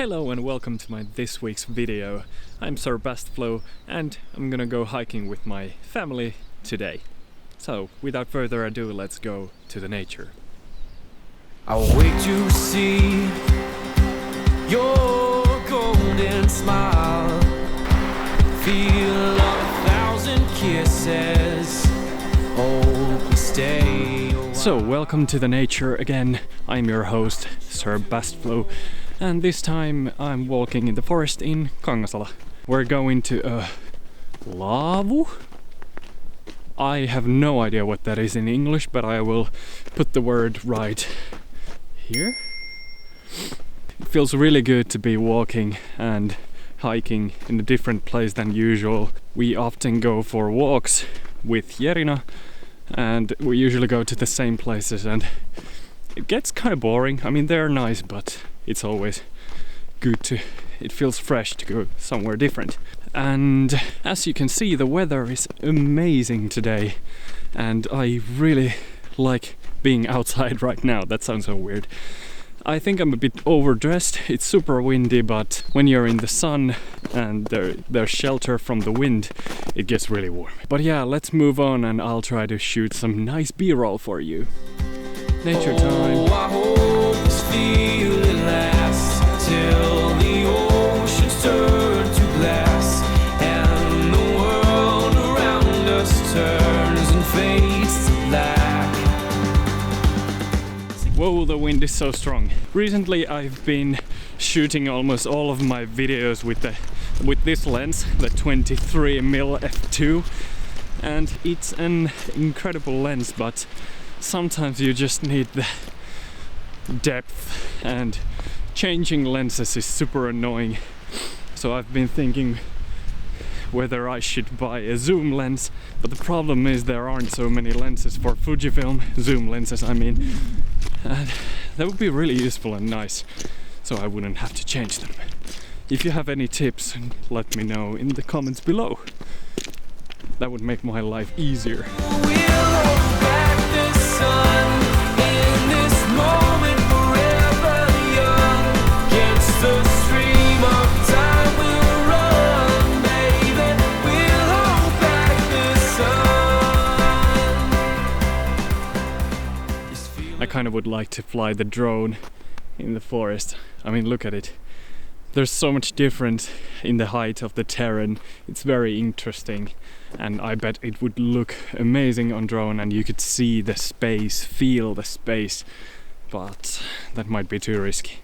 Hello and welcome to this week's video. I'm SirBastflow and I'm gonna go hiking with my family today. So, without further ado, let's go to the nature. I'll wait to see your golden smile, feel 1,000 kisses. Oh, please stay. So, welcome to the nature again. I'm your host, SirBastflow, and this time I'm walking in the forest in Kangasala. We're going to a laavu? I have no idea what that is in English, but I will put the word right here. It feels really good to be walking and hiking in a different place than usual. We often go for walks with Jerina, and we usually go to the same places, and it gets kind of boring. I mean, they're nice, but it's always good it feels fresh to go somewhere different. And as you can see, the weather is amazing today, and I really like being outside right now. That sounds so weird. I think I'm a bit overdressed. It's super windy, but when you're in the sun and there's shelter from the wind, it gets really warm. But yeah, let's move on and I'll try to shoot some nice B-roll for you. Nature time. Oh, I hope this feeling lasts till the oceans turn to glass and the world around us turns and fades to black. Whoa, the wind is so strong. Recently I've been shooting almost all of my videos with this lens, the 23mm f2, and it's an incredible lens, but sometimes you just need the depth, and changing lenses is super annoying. So I've been thinking whether I should buy a zoom lens, but the problem is there aren't so many lenses for Fujifilm, zoom lenses I mean, and that would be really useful and nice, so I wouldn't have to change them. If you have any tips, let me know in the comments below. That would make my life easier. I kind of would like to fly the drone in the forest. I mean, look at it. There's so much difference in the height of the terrain. It's very interesting, and I bet it would look amazing on drone and you could see the space, feel the space, but that might be too risky.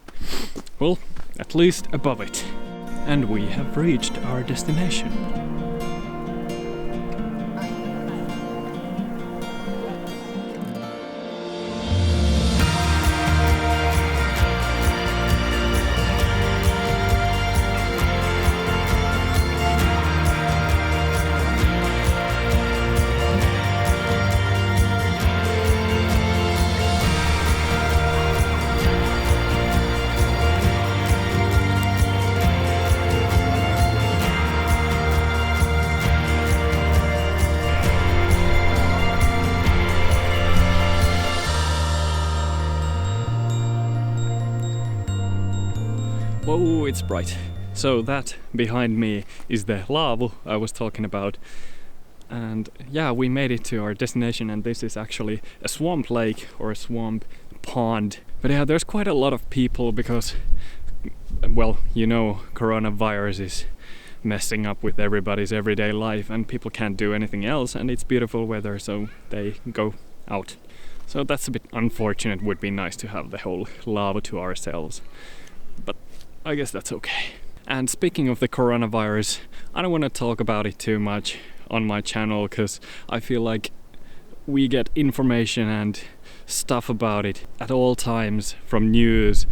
Well, at least above it. And we have reached our destination. Whoa, it's bright. So that behind me is the laavu I was talking about. And yeah, we made it to our destination, and this is actually a swamp lake or a swamp pond. But yeah, there's quite a lot of people because, well, you know, coronavirus is messing up with everybody's everyday life and people can't do anything else, and it's beautiful weather, so they go out. So that's a bit unfortunate. Would be nice to have the whole laavu to ourselves. But I guess that's okay. And speaking of the coronavirus, I don't want to talk about it too much on my channel because I feel like we get information and stuff about it at all times from news.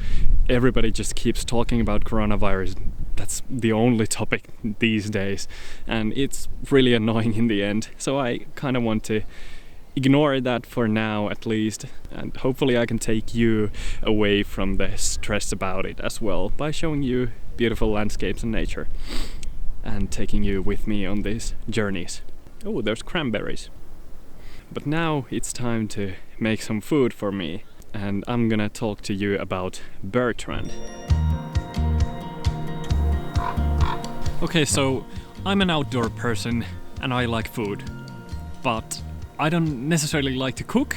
Everybody just keeps talking about coronavirus. That's the only topic these days, and it's really annoying in the end. So I kind of want to ignore that for now at least, and hopefully I can take you away from the stress about it as well by showing you beautiful landscapes and nature and taking you with me on these journeys. Oh, there's cranberries. But now it's time to make some food for me, and I'm gonna talk to you about Bertrand. Okay, so I'm an outdoor person and I like food, but I don't necessarily like to cook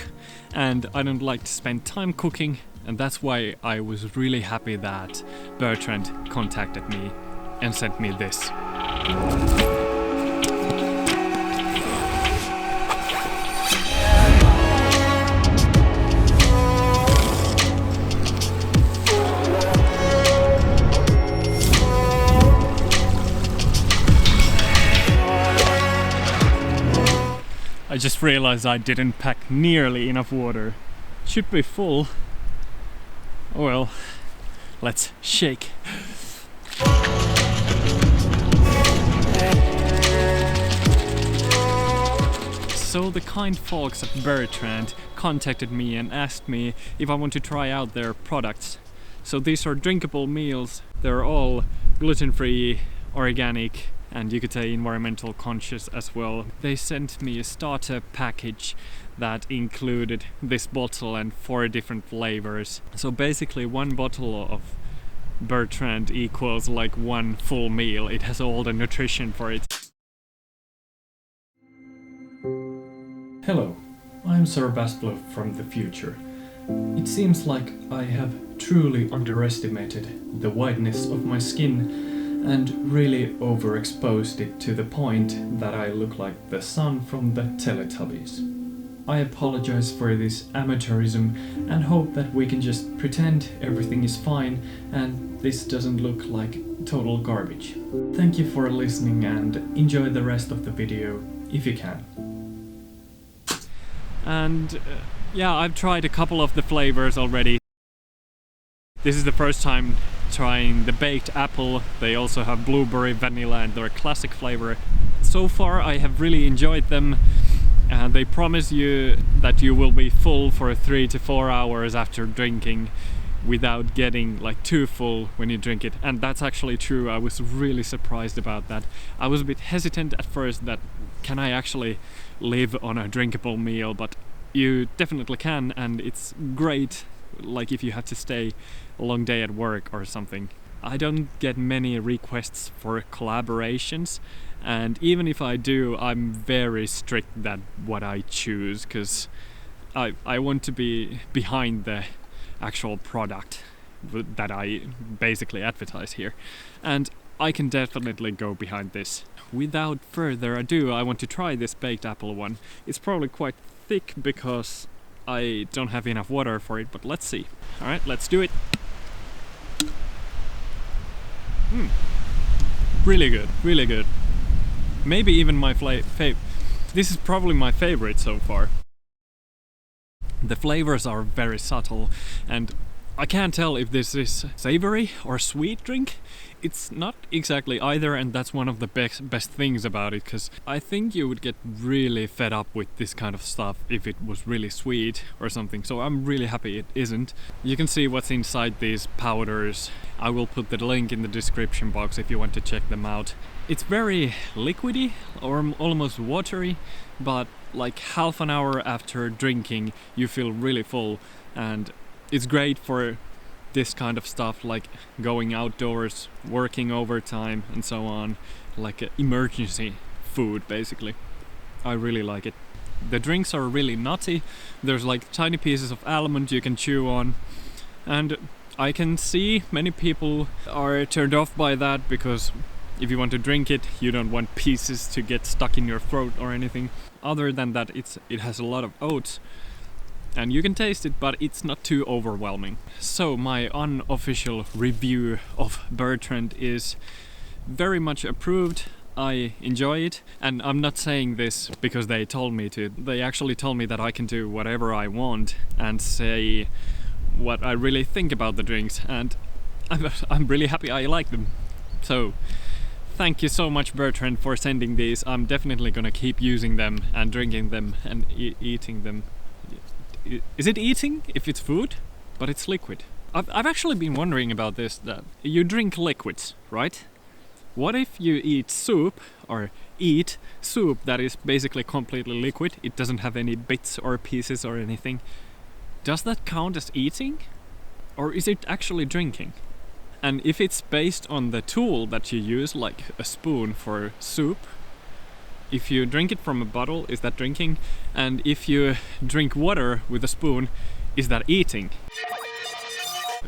and I don't like to spend time cooking, and that's why I was really happy that Bertrand contacted me and sent me this. I just realized I didn't pack nearly enough water. Should be full. Oh well, let's shake. So the kind folks at Bertrand contacted me and asked me if I want to try out their products. So these are drinkable meals. They're all gluten-free, organic, and you could say environmental conscious as well. They sent me a starter package that included this bottle and 4 different flavors. So basically 1 bottle of Bertrand equals like 1 full meal. It has all the nutrition for it. Hello, I'm SirBastflow from the future. It seems like I have truly underestimated the whiteness of my skin and really overexposed it to the point that I look like the sun from the Teletubbies. I apologize for this amateurism and hope that we can just pretend everything is fine and this doesn't look like total garbage. Thank you for listening and enjoy the rest of the video if you can. And yeah, I've tried a couple of the flavors already. This is the first time trying the baked apple. They also have blueberry, vanilla, and their classic flavor. So far I have really enjoyed them, and they promise you that you will be full for 3 to 4 hours after drinking without getting like too full when you drink it. And that's actually true. I was really surprised about that. I was a bit hesitant at first that can I actually live on a drinkable meal, but you definitely can, and it's great like if you have to stay a long day at work or something. I don't get many requests for collaborations, and even if I do, I'm very strict that what I choose, because I want to be behind the actual product that I basically advertise here, and I can definitely go behind this. Without further ado, I want to try this baked apple one. It's probably quite thick because I don't have enough water for it, but let's see. Alright, let's do it. Really good, really good. Maybe even my this is probably my favorite so far. The flavors are very subtle, and I can't tell if this is savory or sweet drink. It's not exactly either, and that's one of the best things about it, because I think you would get really fed up with this kind of stuff if it was really sweet or something, so I'm really happy it isn't. You can see what's inside these powders. I will put the link in the description box if you want to check them out. It's very liquidy or almost watery, but like half an hour after drinking you feel really full, and it's great for this kind of stuff, like going outdoors, working overtime and so on, like emergency food basically. I really like it. The drinks are really nutty. There's like tiny pieces of almond you can chew on, and I can see many people are turned off by that, because if you want to drink it, you don't want pieces to get stuck in your throat or anything. Other than that, it has a lot of oats, and you can taste it, but it's not too overwhelming. So my unofficial review of Bertrand is very much approved. I enjoy it, and I'm not saying this because they told me to. They actually told me that I can do whatever I want and say what I really think about the drinks, and I'm really happy I like them. So thank you so much, Bertrand, for sending these. I'm definitely gonna keep using them and drinking them and eating them. Is it eating if it's food? But it's liquid. I've actually been wondering about this, that you drink liquids, right? What if you eat soup, or eat soup that is basically completely liquid? It doesn't have any bits or pieces or anything. Does that count as eating? Or is it actually drinking? And if it's based on the tool that you use, like a spoon for soup, if you drink it from a bottle, is that drinking? And if you drink water with a spoon, is that eating?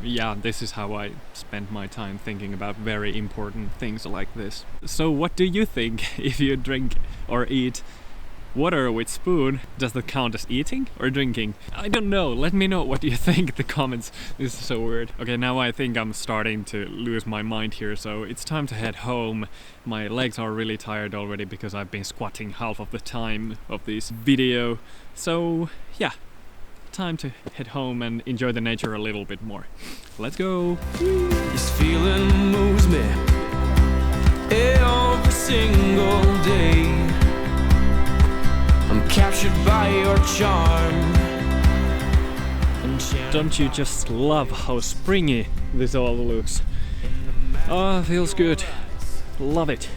Yeah, this is how I spend my time thinking about very important things like this. So what do you think? If you drink or eat water with spoon, does that count as eating or drinking? I don't know. Let me know what you think in the comments. This is so weird. Okay, now I think I'm starting to lose my mind here, so it's time to head home. My legs are really tired already because I've been squatting half of the time of this video. So yeah, time to head home and enjoy the nature a little bit more. Let's go! This feeling moves me every single day. I'm captured by your charm. Don't you just love how springy this all looks? Oh, feels good. Love it.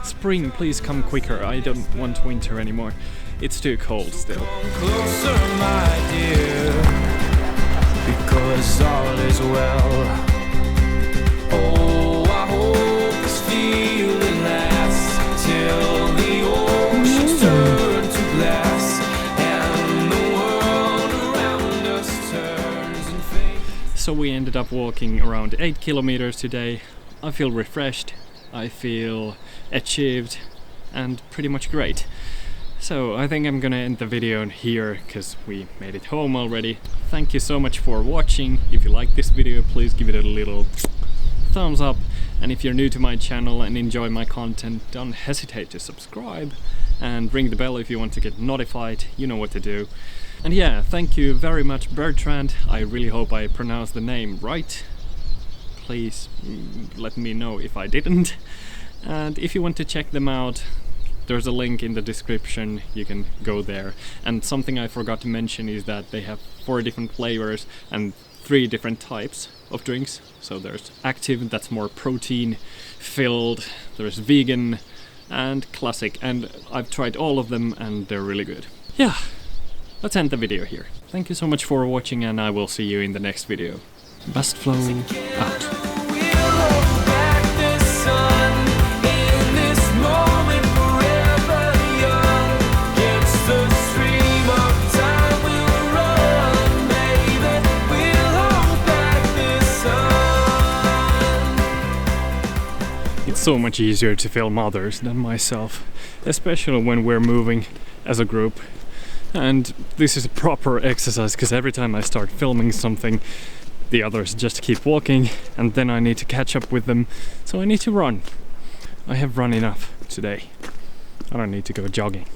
Spring, please come quicker. I don't want winter anymore. It's too cold still. Come closer, my dear, because all is well. Oh, I hope this feeling lasts till the oceans turn to glass and the world around us turns and fades. So we ended up walking around 8 kilometers today. I feel refreshed, I feel achieved, and pretty much great. So I think I'm gonna end the video here because we made it home already. Thank you so much for watching. If you like this video, please give it a little thumbs up. And if you're new to my channel and enjoy my content, don't hesitate to subscribe and ring the bell if you want to get notified. You know what to do. And yeah, thank you very much, Bertrand. I really hope I pronounced the name right. Please let me know if I didn't. And if you want to check them out, there's a link in the description, you can go there. And something I forgot to mention is that they have 4 different flavors and 3 different types of drinks. So there's active, that's more protein filled, there's vegan and classic, and I've tried all of them and they're really good. Yeah, let's end the video here. Thank you so much for watching and I will see you in the next video. SirBastflow out. It's so much easier to film others than myself, especially when we're moving as a group. And this is a proper exercise because every time I start filming something, the others just keep walking and then I need to catch up with them, so I need to run. I have run enough today. I don't need to go jogging.